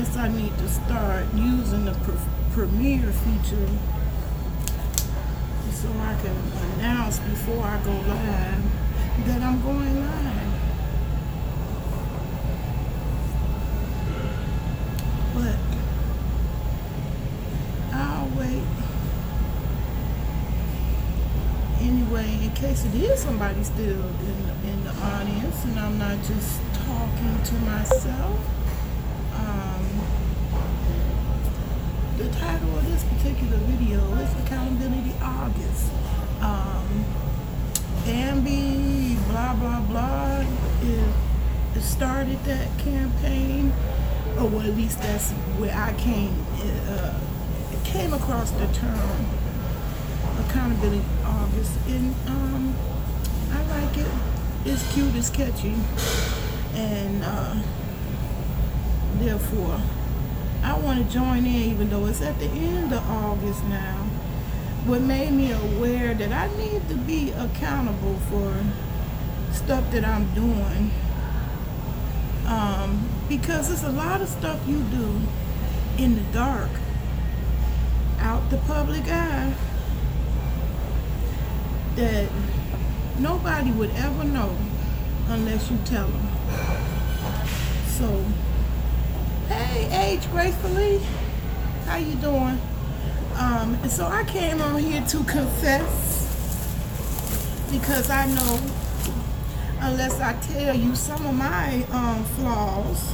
guess I need to start using the premiere feature so I can announce before I go live that I'm going live. But I'll wait. Anyway, in case it is somebody still in the audience and I'm not just talking to myself, the title of this particular video is Accountability August. Bambi, blah, blah, blah, it started that campaign, or well, at least that's where I came across the term Accountability August, and I like it. It's cute, it's catchy, and therefore I want to join in, even though it's at the end of August now. What made me aware that I need to be accountable for stuff that I'm doing, because there's a lot of stuff you do in the dark, out the public eye, that nobody would ever know unless you tell them. So, hey, age gracefully, how you doing? And so I came on here to confess, because I know unless I tell you some of my flaws,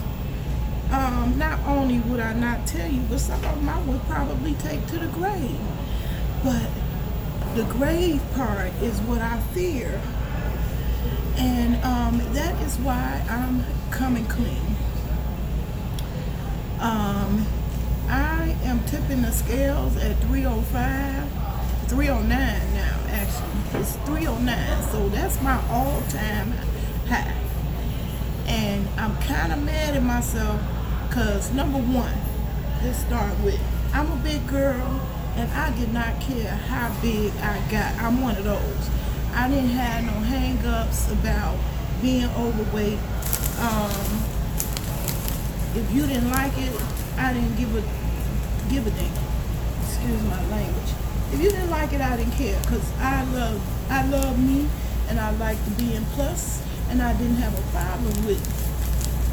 not only would I not tell you, but some of them I would probably take to the grave. But the grave part is what I fear, and that is why I'm coming clean. I am tipping the scales at 309 now, actually. It's 309, so that's my all-time high. And I'm kind of mad at myself because, number one, let's start with, I'm a big girl, and I did not care how big I got. I'm one of those. I didn't have no hang-ups about being overweight. If you didn't like it, I didn't give a damn. Excuse my language. If you didn't like it, I didn't care, because I love me, and I like to be in plus, and I didn't have a problem with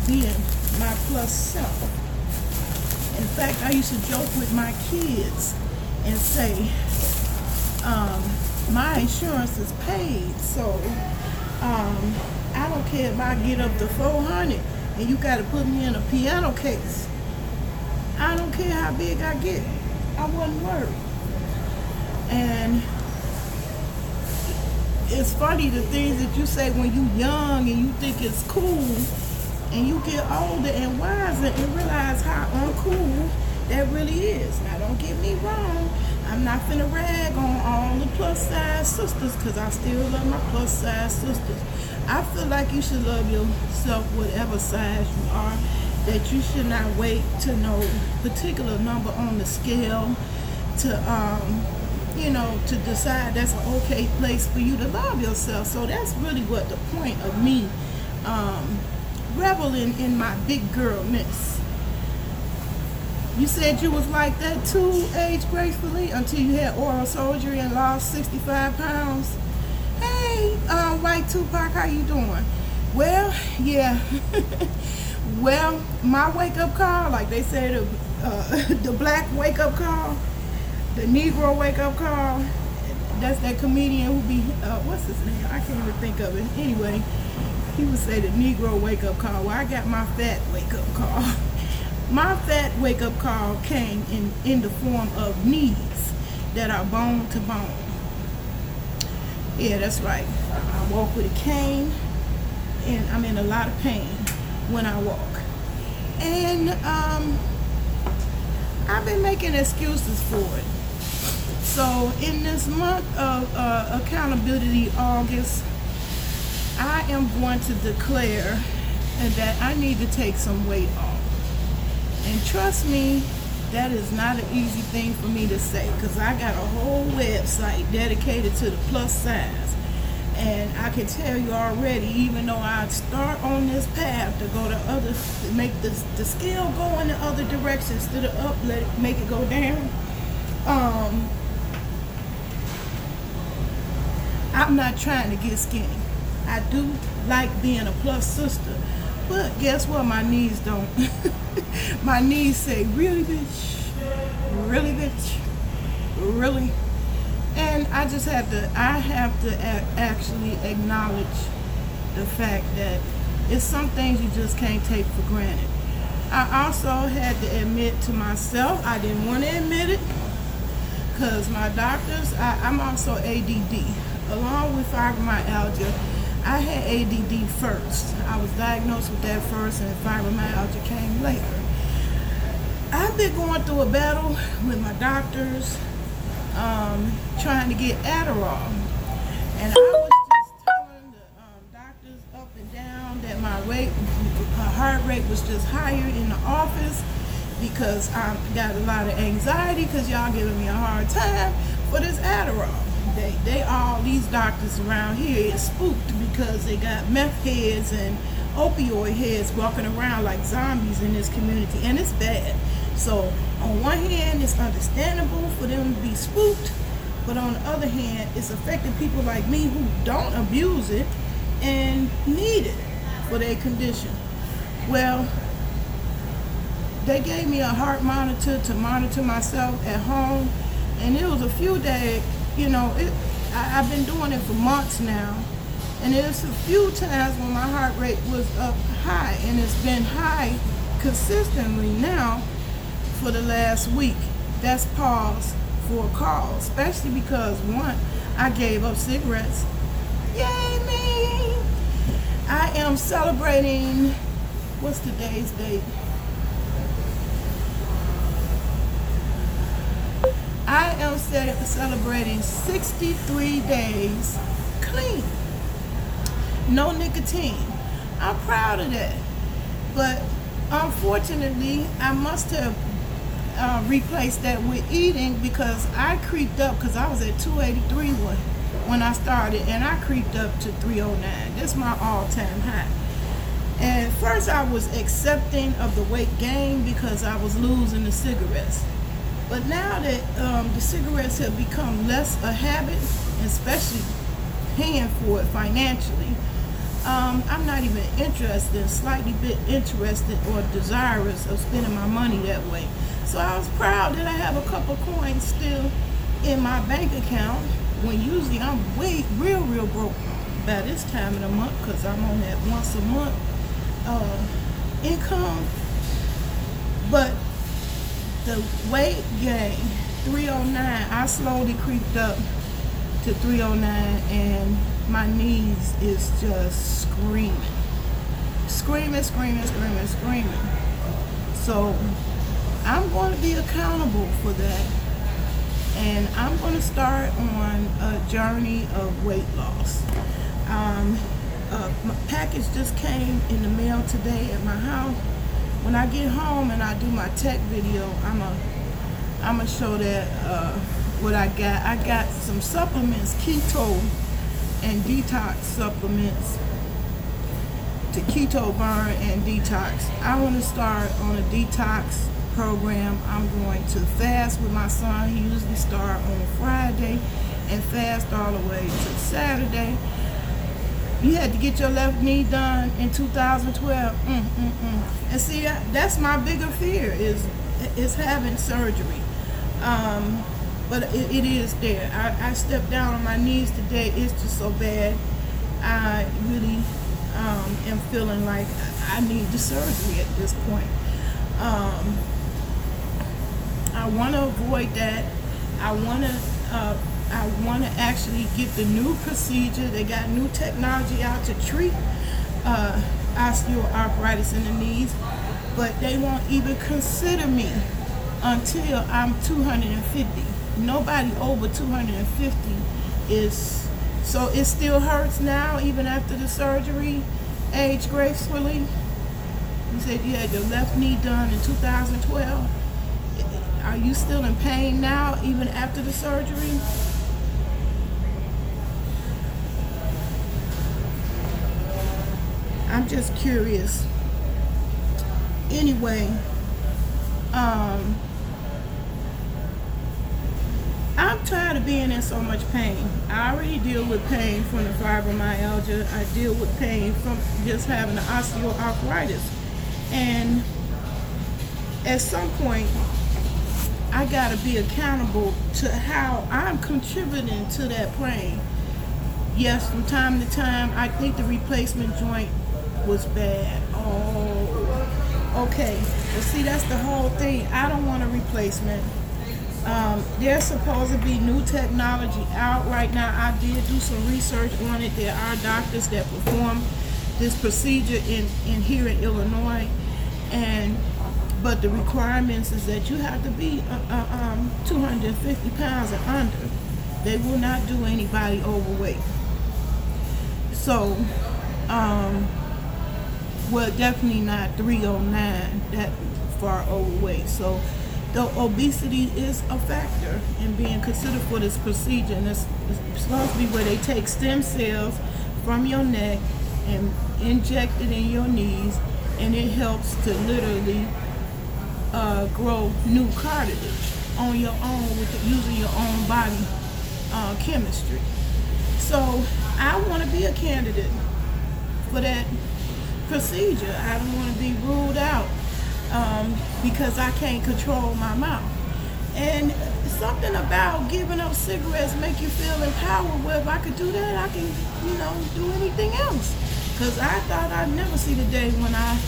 being my plus self. In fact, I used to joke with my kids and say, my insurance is paid, so I don't care if I get up to 400 and you got to put me in a piano case. I don't care how big I get. I wasn't worried. And it's funny, the things that you say when you young and you think it's cool, and you get older and wiser and realize how uncool that really is. Now, don't get me wrong. I'm not finna rag on all the plus size sisters, because I still love my plus size sisters. I feel like you should love yourself whatever size you are, that you should not wait to no particular number on the scale to to decide that's an okay place for you to love yourself. So that's really what the point of me reveling in my big girlness. You said you was like that too, age gracefully, until you had oral surgery and lost 65 pounds. Hey, White Tupac, how you doing? Well, yeah. Well, my wake-up call, like they said, the black wake-up call, the Negro wake-up call, that's that comedian who be, what's his name? I can't even think of it. Anyway, he would say the Negro wake-up call. Well, I got my fat wake-up call. My fat wake-up call came in the form of knees that are bone to bone. Yeah, that's right. I walk with a cane, and I'm in a lot of pain when I walk. And I've been making excuses for it. So in this month of Accountability August, I am going to declare that I need to take some weight off. And trust me, that is not an easy thing for me to say, because I got a whole website dedicated to the plus size. And I can tell you already, even though I start on this path to go to make the scale go in the other direction instead of up, make it go down. I'm not trying to get skinny. I do like being a plus sister, but guess what? My knees don't. My knees say, really, bitch? Really, bitch? Really? And I have to actually acknowledge the fact that it's some things you just can't take for granted. I also had to admit to myself, I didn't want to admit it, because my doctors, I'm also ADD. Along with fibromyalgia, I had ADD first. I was diagnosed with that first, and fibromyalgia came later. I've been going through a battle with my doctors, trying to get Adderall. And I was just telling the doctors up and down that my heart rate was just higher in the office because I got a lot of anxiety because y'all giving me a hard time for this Adderall. These doctors around here is spooked because they got meth heads and opioid heads walking around like zombies in this community, and it's bad. So on one hand, it's understandable for them to be spooked, but on the other hand, it's affecting people like me who don't abuse it and need it for their condition. Well, they gave me a heart monitor to monitor myself at home, and it was a few days. I've been doing it for months now, and there's a few times when my heart rate was up high, and it's been high consistently now for the last week. That's pause for a call, especially because one, I gave up cigarettes. Yay me! I am celebrating, what's today's date? I am celebrating 63 days clean. No nicotine. I'm proud of that. But unfortunately, I must have replaced that with eating, because I creeped up, because I was at 283 when I started, and I creeped up to 309. That's my all-time high. And first I was accepting of the weight gain because I was losing the cigarettes. But now that the cigarettes have become less a habit, especially paying for it financially, I'm not even slightly bit interested or desirous of spending my money that way. So I was proud that I have a couple coins still in my bank account, when usually I'm real broke by this time of the month, because I'm on that once a month income. But the weight gain, 309, I slowly creeped up to 309, and my knees is just screaming. So I'm going to be accountable for that, and I'm going to start on a journey of weight loss. My package just came in the mail today at my house. When I get home and I do my tech video, I'm gonna show that what I got. I got some supplements, keto and detox supplements to keto burn and detox. I want to start on a detox program. I'm going to fast with my son. He usually start on Friday and fast all the way to Saturday. You had to get your left knee done in 2012. And see, that's my bigger fear is having surgery. But it is there. I stepped down on my knees today. It's just so bad. I really am feeling like I need the surgery at this point. I want to avoid that. I want to actually get the new procedure. They got new technology out to treat osteoarthritis in the knees, but they won't even consider me until I'm 250. Nobody over 250 is, so it still hurts now even after the surgery. Age gracefully. You said you had your left knee done in 2012. Are you still in pain now even after the surgery? I'm just curious. Anyway, I'm tired of being in so much pain. I already deal with pain from the fibromyalgia. I deal with pain from just having the osteoarthritis. And at some point, I gotta be accountable to how I'm contributing to that pain. Yes, from time to time, I think the replacement joint was bad. Oh, okay. Well, see, that's the whole thing. I don't want a replacement. There's supposed to be new technology out right now. I did do some research on it. There are doctors that perform this procedure in here in Illinois, but the requirements is that you have to be 250 pounds and under. They will not do anybody overweight. So, well, definitely not 309, that far overweight. So the obesity is a factor in being considered for this procedure, and it's supposed to be where they take stem cells from your neck and inject it in your knees, and it helps to literally grow new cartilage on your own using your own body chemistry. So I want to be a candidate for that procedure. I don't want to be ruled out because I can't control my mouth. And something about giving up cigarettes make you feel empowered. Well, if I could do that, I can, do anything else. Because I thought I'd never see the day when I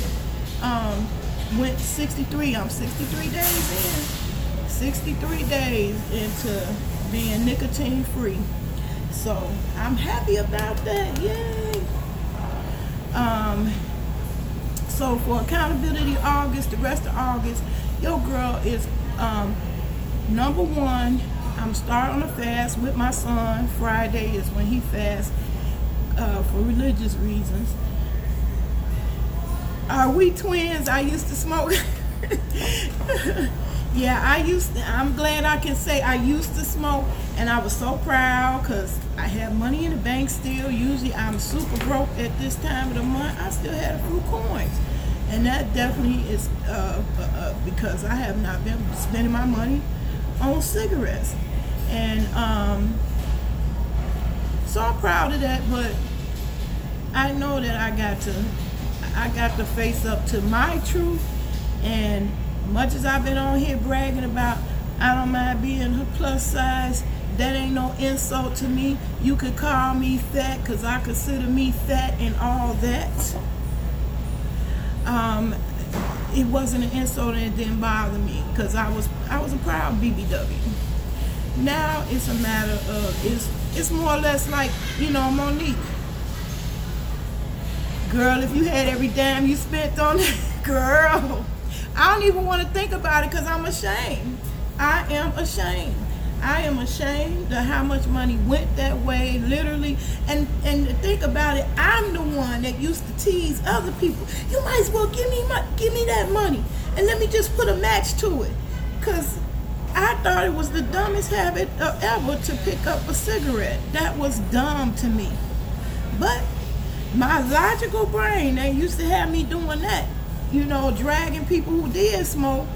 went 63. I'm 63 days in. 63 days into being nicotine free. So I'm happy about that. Yay. So for Accountability August, the rest of August, your girl is number one. I'm starting on a fast with my son. Friday is when he fasts for religious reasons. Are we twins? I used to smoke. Yeah, I'm glad I can say I used to smoke, and I was so proud because I had money in the bank still. Usually I'm super broke at this time of the month. I still had a few coins. And that definitely is because I have not been spending my money on cigarettes. And so I'm proud of that, but I know that I got to face up to my truth. And much as I've been on here bragging about I don't mind being her plus size, that ain't no insult to me. You could call me fat because I consider me fat and all that. It wasn't an insult and it didn't bother me because I was a proud BBW. Now it's a matter of it's more or less like, Monique. Girl, if you had every dime you spent on it, girl, I don't even want to think about it because I'm ashamed. I am ashamed. I am ashamed of how much money went that way, literally. And to think about it, I'm the one that used to tease other people. You might as well give me that money, and let me just put a match to it, because I thought it was the dumbest habit ever to pick up a cigarette. That was dumb to me. But my logical brain that used to have me doing that, dragging people who did smoke,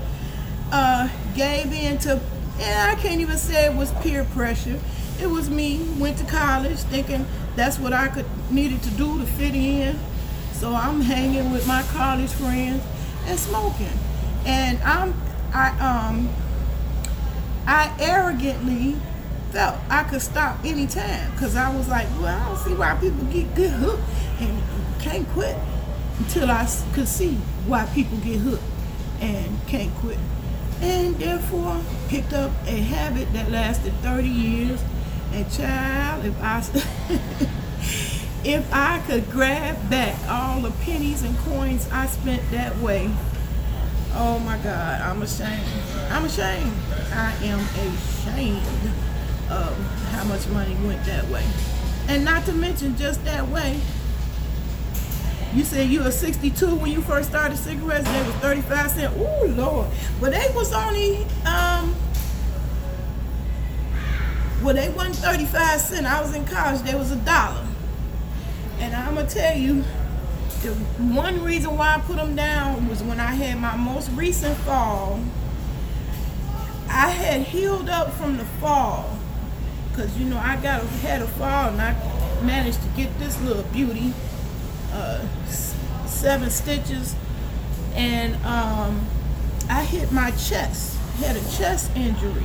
gave in to, and I can't even say it was peer pressure. It was me, went to college thinking that's what I needed to do to fit in. So I'm hanging with my college friends and smoking. And I arrogantly felt I could stop anytime because I was like, well, I don't see why people get hooked and can't quit until I could see why people get hooked and can't quit. And therefore picked up a habit that lasted 30 years. And child, if I could grab back all the pennies and coins I spent that way, oh my God, I'm ashamed. I'm ashamed. I am ashamed of how much money went that way. And not to mention just that way, you said you were 62 when you first started cigarettes, and they was 35 cents. Ooh, Lord. But they was only, they wasn't 35 cents. I was in college, they was $1. And I'm going to tell you, the one reason why I put them down was when I had my most recent fall. I had healed up from the fall, because you know I had a fall and I managed to get this little beauty, 7 stitches, and I hit my chest, had a chest injury.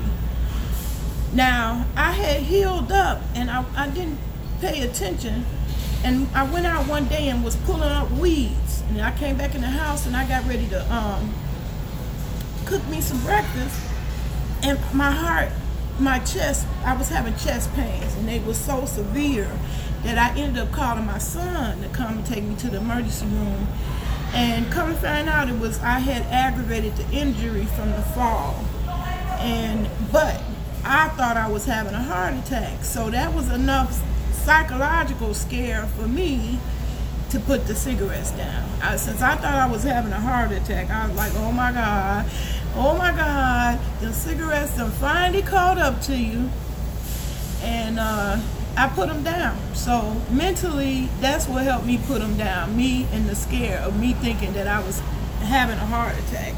Now I had healed up and I didn't pay attention, and I went out one day and was pulling up weeds, and I came back in the house and I got ready to cook me some breakfast, and my chest, I was having chest pains, and they were so severe that I ended up calling my son to come and take me to the emergency room. And come to find out, I had aggravated the injury from the fall. But I thought I was having a heart attack. So that was enough psychological scare for me to put the cigarettes down. Since I thought I was having a heart attack, I was like, oh my God, the cigarettes done finally caught up to you. And I put them down. So mentally, that's what helped me put them down. Me and the scare of me thinking that I was having a heart attack.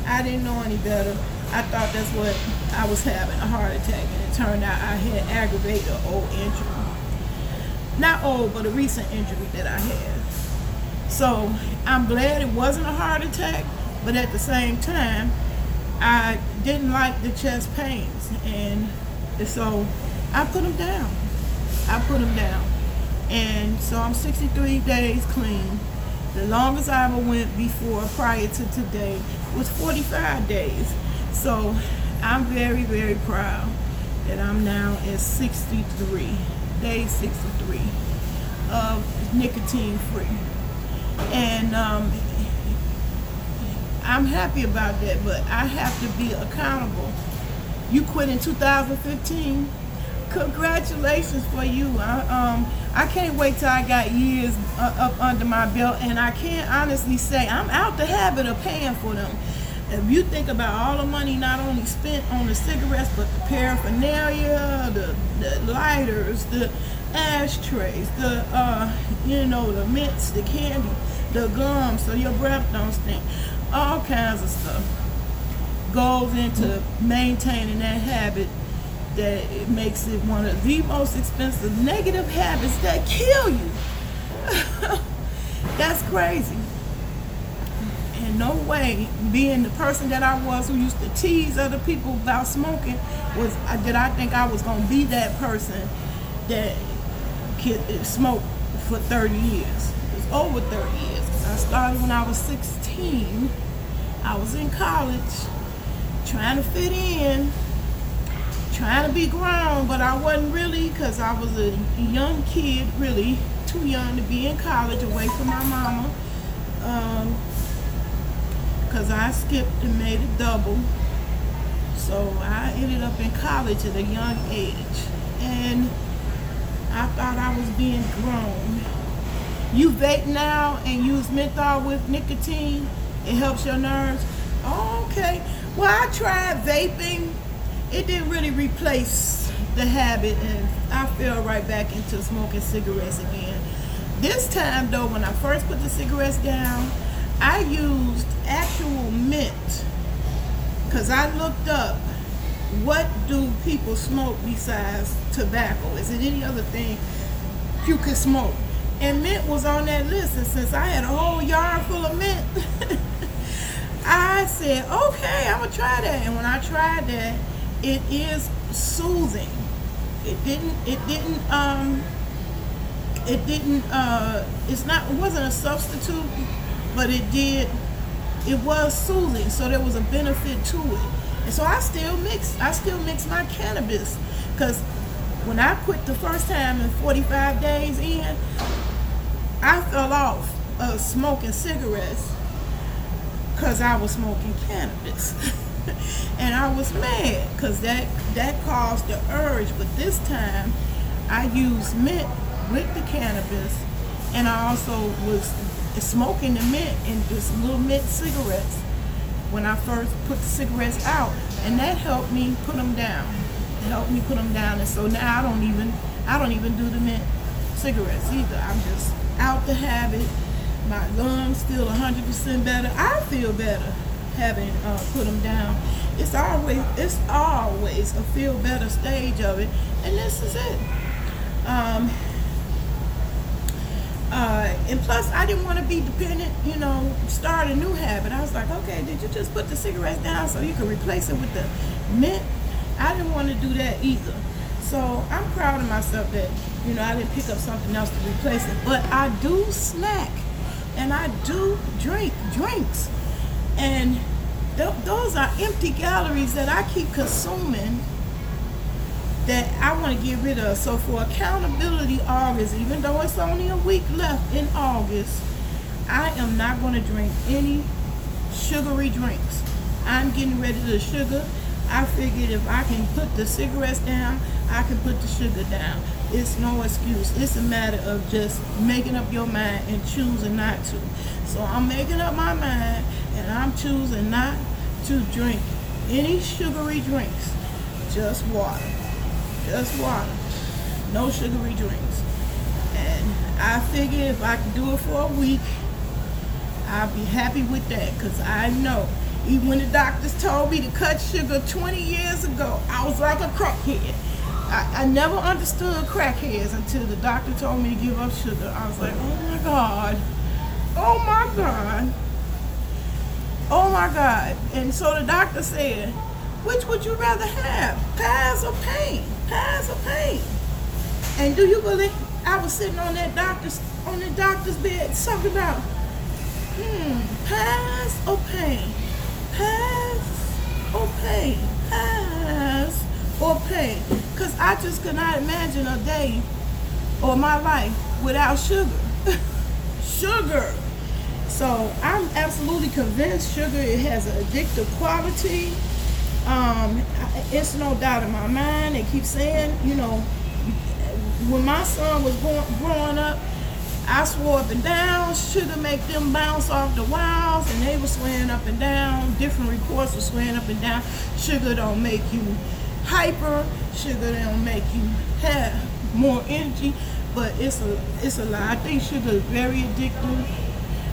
I didn't know any better. I thought that's what I was having, a heart attack. And it turned out I had aggravated an old injury. Not old, but a recent injury that I had. So I'm glad it wasn't a heart attack, but at the same time, I didn't like the chest pains. And so I put them down. And so I'm 63 days clean. The longest I ever went prior to today, was 45 days. So I'm very, very proud that I'm now at 63, day 63 of nicotine free. And I'm happy about that, but I have to be accountable. You quit in 2015. Congratulations for you. I can't wait till I got years up under my belt, and I can't honestly say I'm out the habit of paying for them. If you think about all the money not only spent on the cigarettes, but the paraphernalia, the lighters, the ashtrays, the mints, the candy, the gum so your breath don't stink, all kinds of stuff goes into maintaining that habit, that it makes it one of the most expensive negative habits that kill you. That's crazy. And no way, being the person that I was who used to tease other people about smoking, did I think I was going to be that person that smoked for 30 years. It was over 30 years. I started when I was 16. I was in college, trying to fit in, trying to be grown, but I wasn't really, because I was a young kid, really too young to be in college away from my mama, because I skipped and made a double. So I ended up in college at a young age, and I thought I was being grown. You vape now and use menthol with nicotine, it helps your nerves? Oh, okay. Well, I tried vaping. It didn't really replace the habit, and I fell right back into smoking cigarettes again. This time though, when I first put the cigarettes down, I used actual mint, because I looked up, what do people smoke besides tobacco? Is it any other thing you could smoke? And mint was on that list, and since I had a whole yard full of mint, I said, okay, I'm gonna try that. And when I tried that, it is soothing. It wasn't a substitute, but it was soothing, so there was a benefit to it. And so I still mix my cannabis, because when I quit the first time in 45 days in, I fell off of smoking cigarettes because I was smoking cannabis. And I was mad because that caused the urge. But this time I used mint with the cannabis, and I also was smoking the mint in just little mint cigarettes when I first put the cigarettes out, and that helped me put them down. It helped me put them down, and so now I don't even do the mint cigarettes either. I'm just out the habit. My lungs feel 100% better. I feel better having put them down. It's always a feel better stage of it, and this is it. And plus, I didn't want to be dependent, start a new habit. I was like, okay, did you just put the cigarettes down so you could replace it with the mint? I didn't want to do that either. So I'm proud of myself that, I didn't pick up something else to replace it. But I do snack, and I do drink drinks. And those are empty calories that I keep consuming that I want to get rid of. So for accountability August, even though it's only a week left in August, I am not going to drink any sugary drinks. I'm getting rid of the sugar. I figured if I can put the cigarettes down, I can put the sugar down. It's no excuse. It's a matter of just making up your mind and choosing not to. So I'm making up my mind, and I'm choosing not to drink any sugary drinks. Just water. Just water. No sugary drinks. And I figure if I can do it for a week, I'll be happy with that, because I know even when the doctors told me to cut sugar 20 years ago, I was like a crackhead. I never understood crackheads until the doctor told me to give up sugar. I was like, oh my God. Oh my God. Oh my God. And so the doctor said, which would you rather have, pies or pain? Pies or pain? And do you believe I was sitting on the doctor's bed talking about, pies or pain? Pies or pain? Pies or pain? Because I just could not imagine a day or my life without sugar. Sugar. So I'm absolutely convinced sugar, it has an addictive quality. It's no doubt in my mind. They keep saying, when my son was growing up, I swore up and down, sugar make them bounce off the walls, and they were swearing up and down. Different reports were swearing up and down. Sugar don't make you hyper. Sugar don't make you have more energy. But it's a lie. I think sugar is very addictive.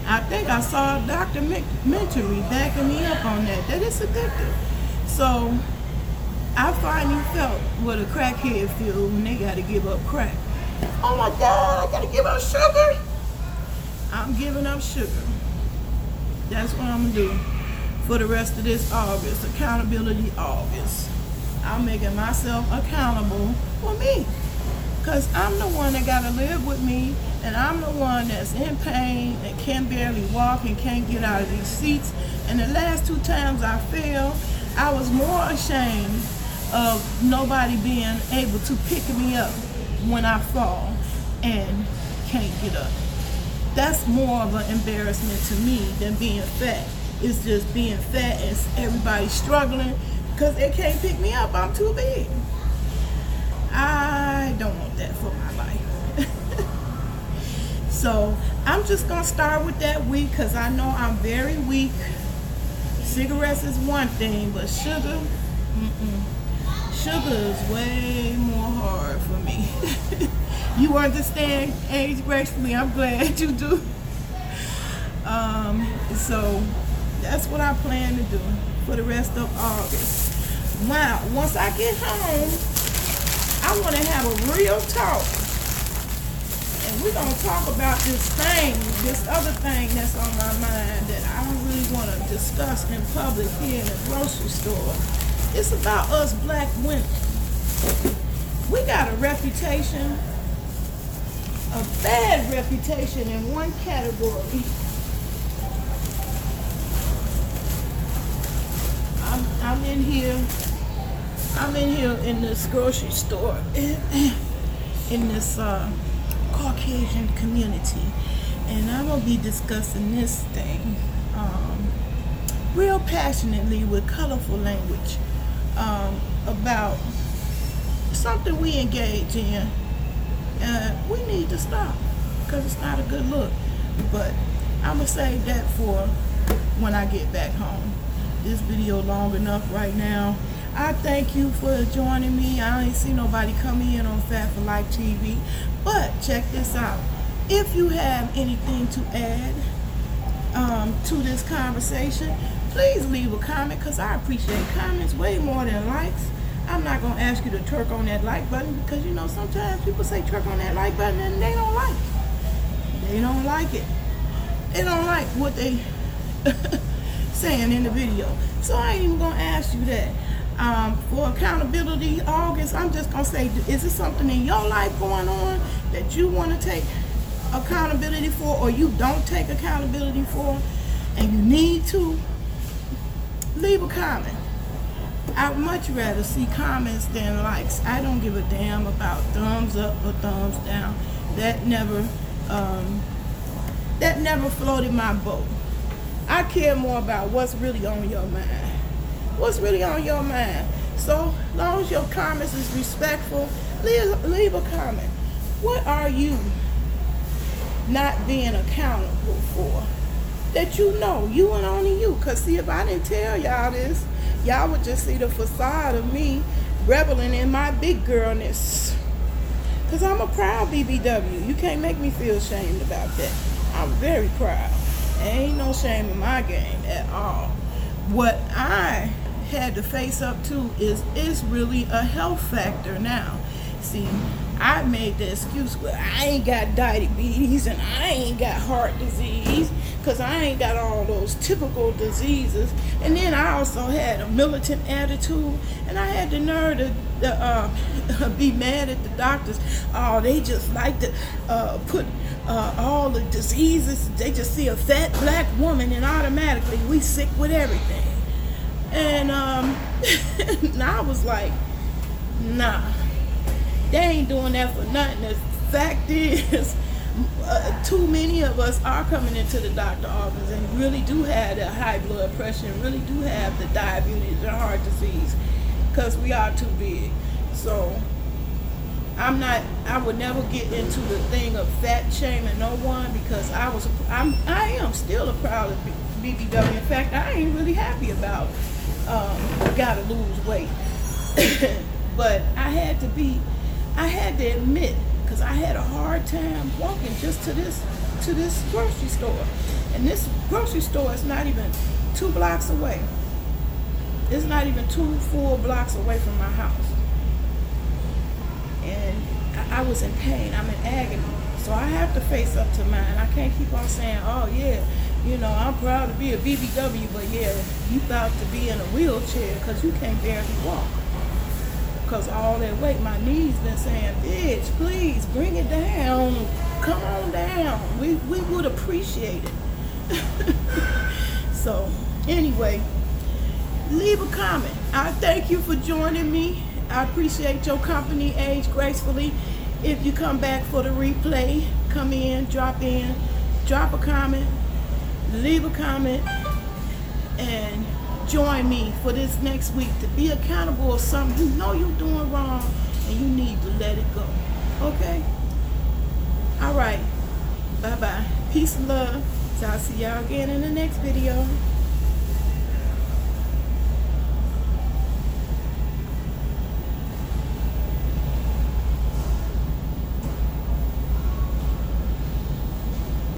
I think I saw a documentary backing me up on that it's addictive. So I finally felt what a crackhead feels when they got to give up crack. Oh my God, I got to give up sugar. I'm giving up sugar. That's what I'm going to do for the rest of this August. Accountability August. I'm making myself accountable for me. Because I'm the one that got to live with me, and I'm the one that's in pain and can barely walk and can't get out of these seats. And the last 2 times I fell, I was more ashamed of nobody being able to pick me up when I fall and can't get up. That's more of an embarrassment to me than being fat. It's just being fat and everybody's struggling because they can't pick me up. I'm too big. I don't want that for my life. So I'm just going to start with that week because I know I'm very weak. Cigarettes is one thing, but sugar, sugar is way more hard for me. You understand, age gracefully? I'm glad you do. So that's what I plan to do for the rest of August. Wow, once I get home, I want to have a real talk. And we're going to talk about this other thing that's on my mind that I don't really want to discuss in public here in the grocery store. It's about us black women. We got a reputation, a bad reputation in one category. I'm in here in this grocery store in this Caucasian community, and I'm gonna be discussing this thing real passionately with colorful language about something we engage in. We need to stop because it's not a good look, but I'm gonna save that for when I get back home. This video long enough right now. I thank you for joining me. I ain't see nobody come in on Fat for Life TV, but check this out. If you have anything to add to this conversation, please leave a comment, because I appreciate comments way more than likes. I'm not going to ask you to twerk on that like button, because you know sometimes people say twerk on that like button and they don't like it. They don't like it. They don't like what they saying in the video. So I ain't even going to ask you that. For accountability August, I'm just going to say, is it something in your life going on that you want to take accountability for, or you don't take accountability for, and you need to? Leave a comment. I'd much rather see comments than likes. I don't give a damn about thumbs up or thumbs down. That never floated my boat. I care more about what's really on your mind. What's really on your mind. So long as your comments is respectful, leave a comment. What are you not being accountable for? That you know, you and only you. Because see, if I didn't tell y'all this, y'all would just see the facade of me reveling in my big girlness. Because I'm a proud BBW. You can't make me feel ashamed about that. I'm very proud. There ain't no shame in my game at all. What I had to face up to is really a health factor now. See, I made the excuse, well, I ain't got diabetes and I ain't got heart disease, because I ain't got all those typical diseases. And then I also had a militant attitude, and I had the nerve to be mad at the doctors. Oh, they just like to put all the diseases. They just see a fat black woman and automatically we sick with everything. And I was like, nah, they ain't doing that for nothing. The fact is, too many of us are coming into the doctor office and really do have the high blood pressure and really do have the diabetes and heart disease, because we are too big. So I would never get into the thing of fat shaming no one, because I am still a proud BBW. In fact, I ain't really happy about gotta lose weight. But I had to admit, because I had a hard time walking just to this grocery store. And this grocery store is not even 2 blocks away. It's not even 2 full blocks away from my house. And I was in pain. I'm in agony. So I have to face up to mine. I can't keep on saying, oh yeah, you know, I'm proud to be a BBW, but yeah, you about to be in a wheelchair because you can't barely walk. Because all that weight, my knees been saying, bitch, please bring it down. Come on down. We would appreciate it. So anyway, leave a comment. I thank you for joining me. I appreciate your company, Age Gracefully. If you come back for the replay, come in, drop a comment, leave a comment, and join me for this next week to be accountable of something you know you're doing wrong and you need to let it go. Okay? All right. Bye-bye. Peace and love. So I'll see y'all again in the next video.